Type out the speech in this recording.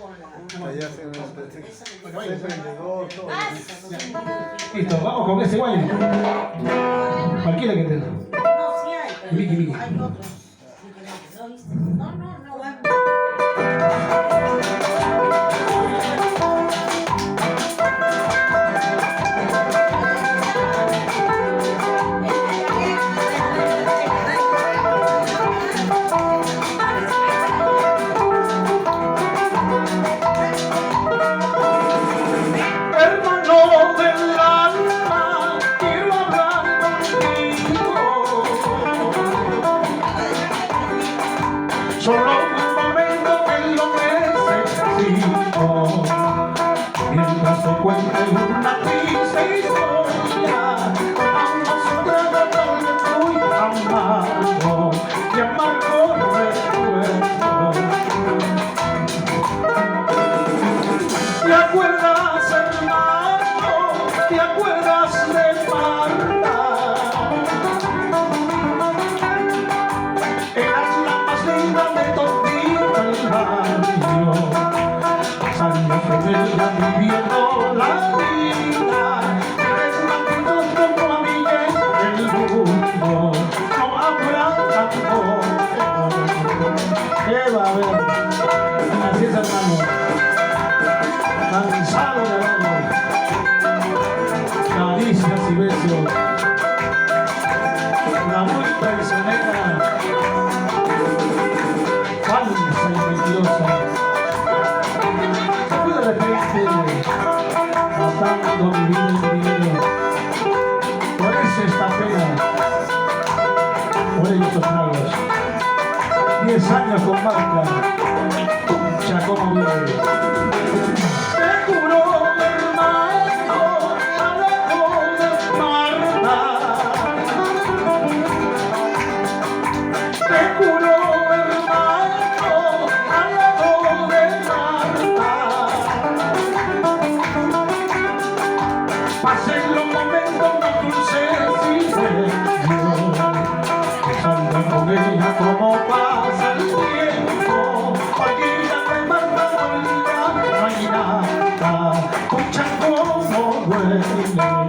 Allá se ve el vendedor, todo. Listo, vamos con ese guay. Cualquiera que tenga. No, sí hay, pero Miki. hay otros diferentes, ¿no viste? No, bueno. Hermano del alma, quiero hablar contigo. Solo un momento que lo necesito. Mientras te cuente una triste historia, tomamos un trago muy amargo y amargo recuerdo. ¿Te acuerdas, hermano? ¿Te acuerdas de Marta? Eras la más linda de todito el barrio. 2 años en ella viviendo la vida. Eres magnífico como amiga en el mundo. No habrá tampoco. ¿Qué va a haber? Así es, hermano. Cansado de verlo, caricias y besos, la muy traicionera, falsa y mentirosa, se fue de repente matando mi vida en dinero. Por eso esta pena, por ellos los tragos. 10 años con Marta, ya como vive. Pasen los momentos más dulces y bellos, pasando con ella como pasa el tiempo. Cualquiera me manda a olvidar, no hay nada, escucha como duele.